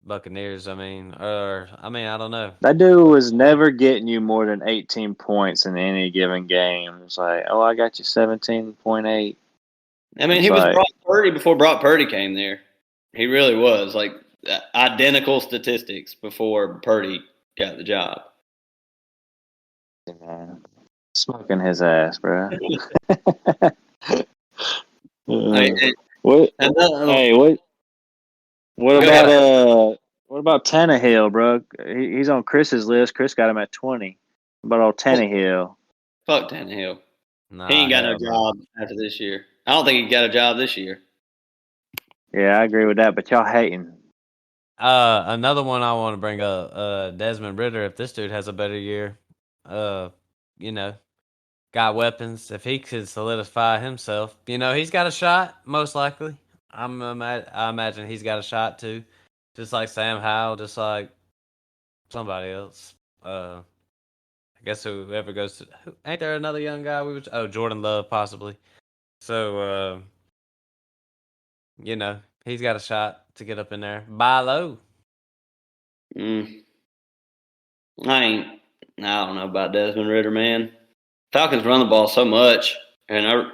Buccaneers. I don't know. That dude was never getting you more than 18 points in any given game. It's like, oh, I got you 17.8. He was Brock Purdy before Brock Purdy came there. He really was like identical statistics before Purdy got the job. Man, smoking his ass, bro. What? Hey, what What about Tannehill, bro? He's on Chris's list. Chris got him at 20. What about old Tannehill? Fuck Tannehill. Nah, He ain't got no hell no. job after this year. I don't think he got a job this year. Yeah, I agree with that, but y'all hating. Another one I want to bring up, Desmond Ritter. If this dude has a better year, you know, got weapons. If he could solidify himself, he's got a shot. Most likely, I imagine he's got a shot too. Just like Sam Howell, just like somebody else. I guess whoever goes to, ain't there another young guy Jordan Love possibly. So he's got a shot to get up in there. Buy low. I don't know about Desmond Ritter, man. Falcons run the ball so much, and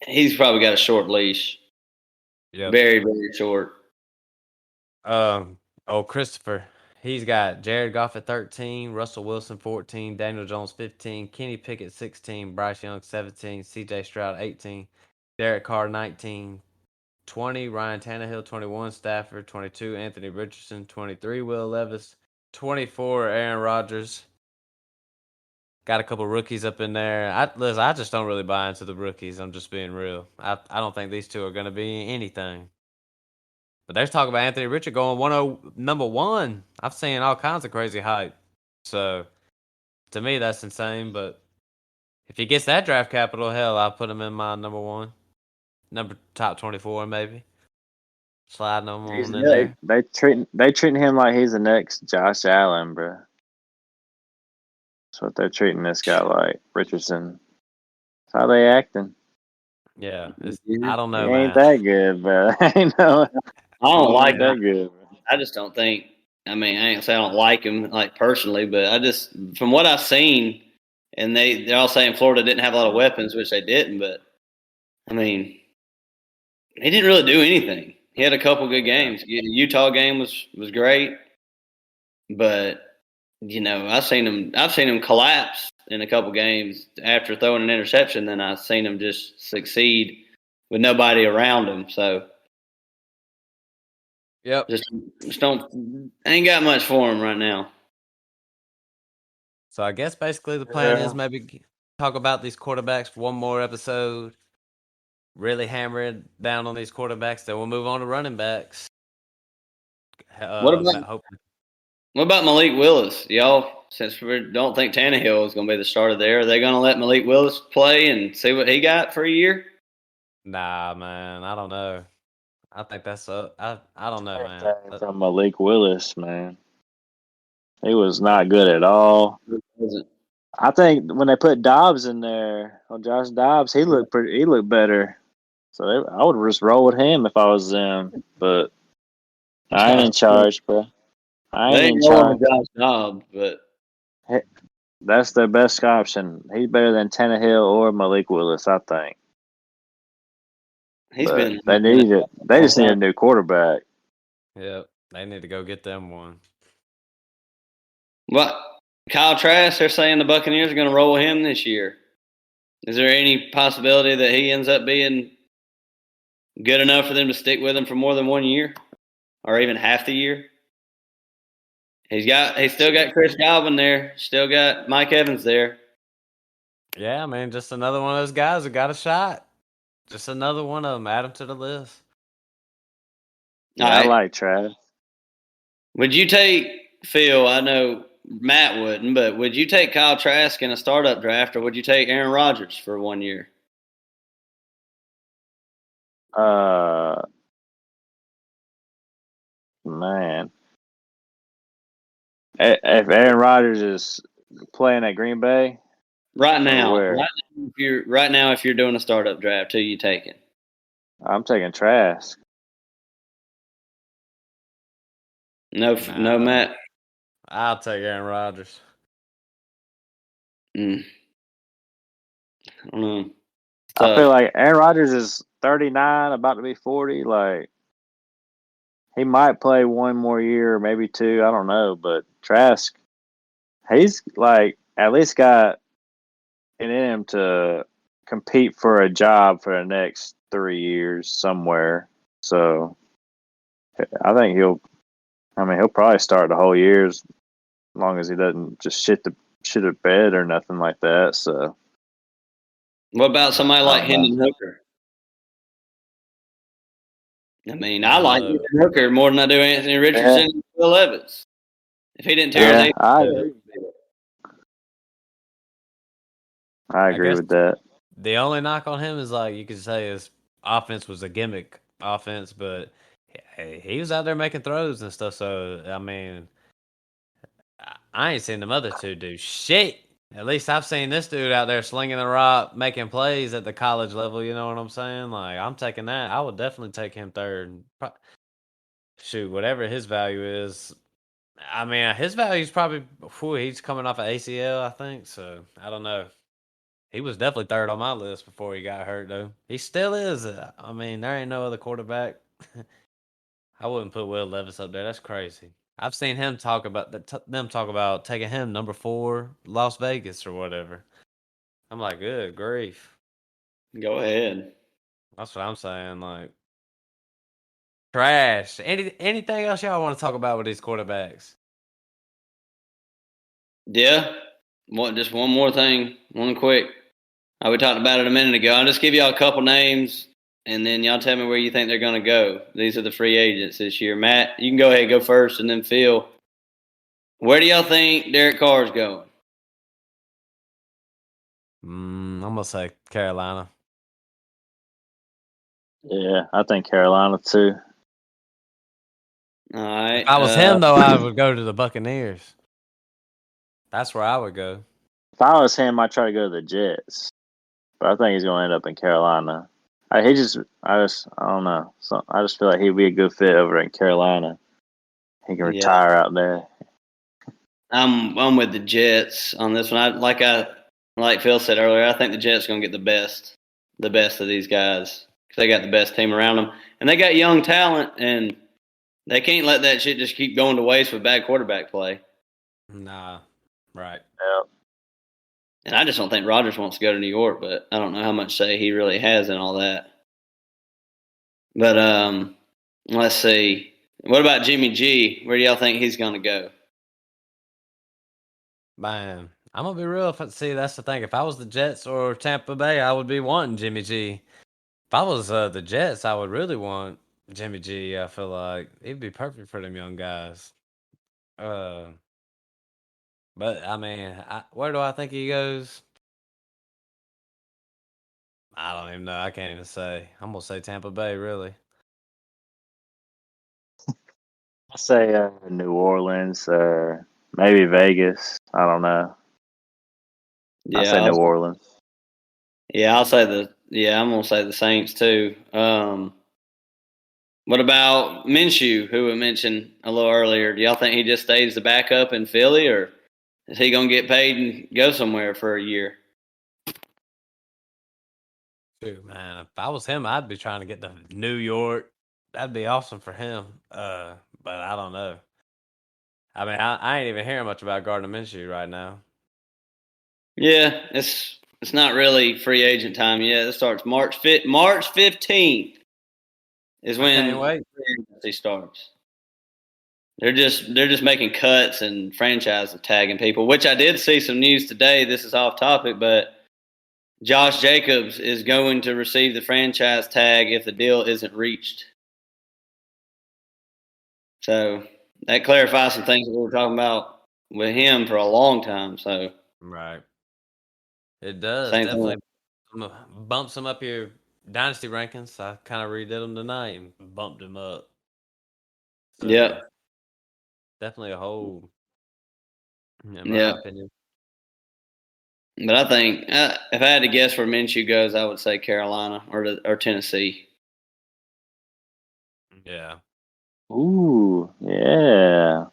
he's probably got a short leash. Yep. Very, very short. Christopher. He's got Jared Goff at 13, Russell Wilson 14, Daniel Jones 15, Kenny Pickett 16, Bryce Young 17, CJ Stroud 18, Derek Carr 19, 20, Ryan Tannehill 21, Stafford 22, Anthony Richardson 23, Will Levis 24, Aaron Rodgers. Got a couple rookies up in there. I just don't really buy into the rookies. I'm just being real. I don't think these two are going to be anything. But there's talk about Anthony Richardson going number 1. I've seen all kinds of crazy hype. So, to me, that's insane. But if he gets that draft capital, hell, I'll put him in my number 1. Top 24, maybe. Sliding him on in there. They treating him like he's the next Josh Allen, bro. That's what they're treating this guy like, Richardson. That's how they acting. Yeah, I don't know, He man. ain't that good, bro. I don't like that good. I just don't think. I mean, I ain't say I don't like him like personally, but I just from what I've seen, and they're all saying Florida didn't have a lot of weapons, which they didn't. But I mean, he didn't really do anything. He had a couple good games. The Utah game was great, but I've seen him collapse in a couple games after throwing an interception. Then I've seen him just succeed with nobody around him. So. Yep. Just don't ain't got much for him right now. So I guess basically the plan is maybe talk about these quarterbacks for one more episode. Really hammer it down on these quarterbacks. Then we'll move on to running backs. What about Malik Willis, y'all? Since we don't think Tannehill is going to be the starter there, are they going to let Malik Willis play and see what he got for a year? Nah, man, I don't know. I think that's I don't know, man. From Malik Willis, man, he was not good at all. I think when they put Dobbs in there, Josh Dobbs, he looked better. So I would just roll with him if I was them. But I ain't in charge, bro. I ain't in charge. Josh Dobbs, but that's their best option. He's better than Tannehill or Malik Willis, I think. They just need a new quarterback. Yep, they need to go get them one. What? Kyle Trask, they're saying the Buccaneers are going to roll him this year. Is there any possibility that he ends up being good enough for them to stick with him for more than 1 year, or even half the year? He's still got Chris Godwin there, still got Mike Evans there. Yeah, man, just another one of those guys who got a shot. Just another one of them. Add him to the list. Yeah, I like Travis. Would you take Phil? I know Matt wouldn't, but would you take Kyle Trask in a startup draft, or would you take Aaron Rodgers for 1 year? Man, if Aaron Rodgers is playing at Green Bay, right now, if you're doing a startup draft, who you taking? I'm taking Trask. No, Matt. I'll take Aaron Rodgers. I don't know. I feel like Aaron Rodgers is 39, about to be 40. Like, he might play 1 more year, maybe 2. I don't know. But Trask, he's like at least got it in him to compete for a job for the next 3 years somewhere. So I think he'll I mean, he'll probably start the whole year as long as he doesn't just shit the bed or nothing like that. So, What about somebody I like don't know. Hendon Hooker? I mean, I like No. Hendon Hooker more than I do Anthony Richardson and Will Evans. If he didn't tear his Yeah, ACL, I I agree guess with that. the only knock on him is like you could say his offense was a gimmick offense, but he was out there making throws and stuff. So I mean, I ain't seen them other two do shit. At least I've seen this dude out there slinging the rock, making plays at the college level. You know what I'm saying? Like I'm taking that. I would definitely take him third. Shoot, whatever his value is. I mean, his value is probably he's coming off of ACL, I think. So I don't know. He was definitely third on my list before he got hurt, though. He still is. I mean, there ain't no other quarterback. I wouldn't put Will Levis up there. That's crazy. I've seen him talk about them talk about taking him number 4, Las Vegas or whatever. I'm like, good grief. go ahead. That's what I'm saying. Like, trash. Anything else y'all want to talk about with these quarterbacks? Yeah. Just one more thing, one quick. We talked about it a minute ago. I'll just give y'all a couple names, and then y'all tell me where you think they're going to go. These are the free agents this year. Matt, you can go ahead and go first, and then Phil. Where do y'all think Derek Carr's going? I'm gonna say Carolina. Yeah, I think Carolina too. All right. If I was him, though, I would go to the Buccaneers. That's where I would go. If I was him, I'd try to go to the Jets, but I think he's going to end up in Carolina. I don't know. So I just feel like he'd be a good fit over in Carolina. He can Yeah. retire out there. I'm with the Jets on this one. Like Phil said earlier, I think the Jets are going to get the best of these guys because they got the best team around them, and they got young talent, and they can't let that shit just keep going to waste with bad quarterback play. Nah, right. Yeah. And I just don't think Rodgers wants to go to New York, but I don't know how much say he really has in all that. But let's see. What about Jimmy G? Where do y'all think he's going to go? Man, I'm gonna be real. See, that's the thing. If I was the Jets or Tampa Bay, I would be wanting Jimmy G. If I was the Jets, I would really want Jimmy G. I feel like he'd be perfect for them young guys. Uh, but I mean, where do I think he goes? I don't even know. I can't even say. I'm gonna say Tampa Bay. Really? I'll say New Orleans or maybe Vegas. I don't know. I Yeah, say New Orleans. I'll say I'm gonna say the Saints too. What about Minshew, who we mentioned a little earlier? Do y'all think he just stays the backup in Philly, or is he gonna get paid and go somewhere for a year? Shoot, man. If I was him, I'd be trying to get to New York. That'd be awesome for him. But I don't know. I mean, I ain't even hearing much about Gardner Minshew right now. Yeah, it's not really free agent time yet. It starts March 15th is I can't when wait. free agency starts. They're just making cuts and franchise tagging people, which I did see some news today. This is off topic, but Josh Jacobs is going to receive the franchise tag if the deal isn't reached. So that clarifies some things that we were talking about with him for a long time. So Right. It does same definitely thing. bumps him up your dynasty rankings. I kind of redid them tonight and bumped him up. Yep. So definitely a hold, in my Yep. opinion. But I think if I had to guess where Minshew goes, I would say Carolina or Tennessee. Yeah. Ooh, yeah.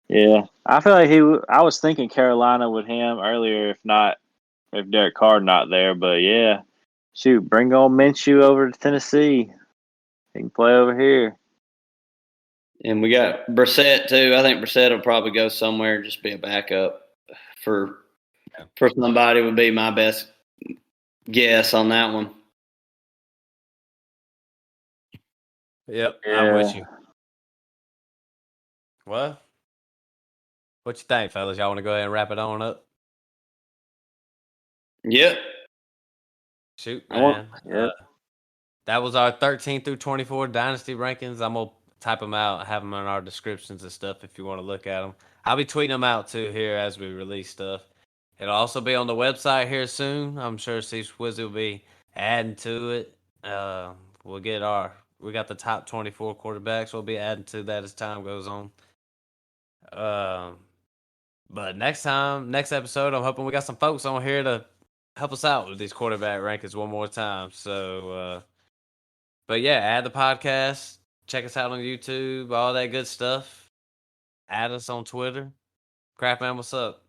Yeah. I feel like I was thinking Carolina with him earlier if Derek Carr not there, but yeah. Shoot, bring on Minshew over to Tennessee. He can play over here. And we got Brissett too. I think Brissett will probably go somewhere and just be a backup for somebody would be my best guess on that one. Yep, I'm Yeah. with you. Well, what you think, fellas? Y'all want to go ahead and wrap it on up? Yep. Shoot, man. Yep. That was our 13 through 24 Dynasty Rankings. I'm going to type them out, have them in our descriptions and stuff if you want to look at them. I'll be tweeting them out too here as we release stuff. It'll also be on the website here soon. I'm sure C Swizzy will be adding to it. We got the top 24 quarterbacks. We'll be adding to that as time goes on. But next episode, I'm hoping we got some folks on here to help us out with these quarterback rankings one more time. So, but yeah, add the podcast. Check us out on YouTube, all that good stuff. Add us on Twitter. Crapman, what's up?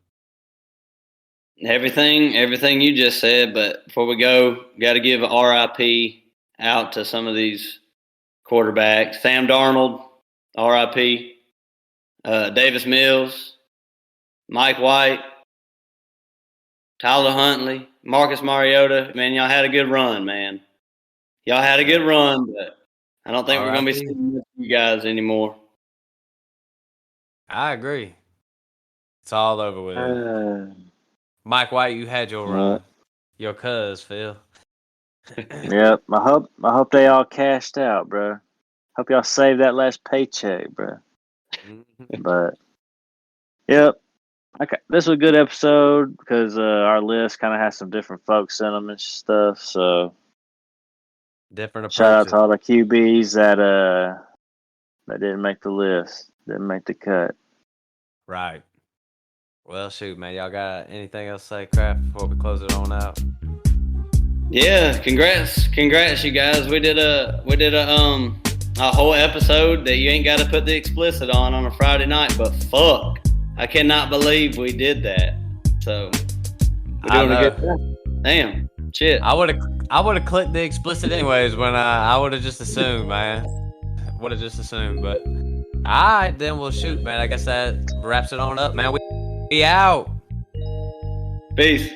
Everything you just said, but before we go, got to give a RIP out to some of these quarterbacks. Sam Darnold, RIP. Davis Mills, Mike White, Tyler Huntley, Marcus Mariota. Man, y'all had a good run, man. Y'all had a good run, but I don't think we're going to be seeing you guys anymore. I agree. It's all over with. Mike White, you had your run. Your cuz, Phil. Yep. I hope they all cashed out, bro. Hope y'all saved that last paycheck, bro. But yep. Okay, this was a good episode because our list kind of has some different folk sentiments and stuff. So different approaches. Shout out to all the QBs that didn't make the list, didn't make the cut. Right. Well, shoot, man. Y'all got anything else to say, Kraft, before we close it on out? Yeah, congrats, you guys. We did a whole episode that you ain't got to put the explicit on a Friday night, but fuck, I cannot believe we did that. So we're doing a good job. Damn, shit. I would have clicked the explicit anyways when I would have just assumed, man. Would have just assumed, but all right, then we'll shoot, man. I guess that wraps it on up, man. We out. Peace.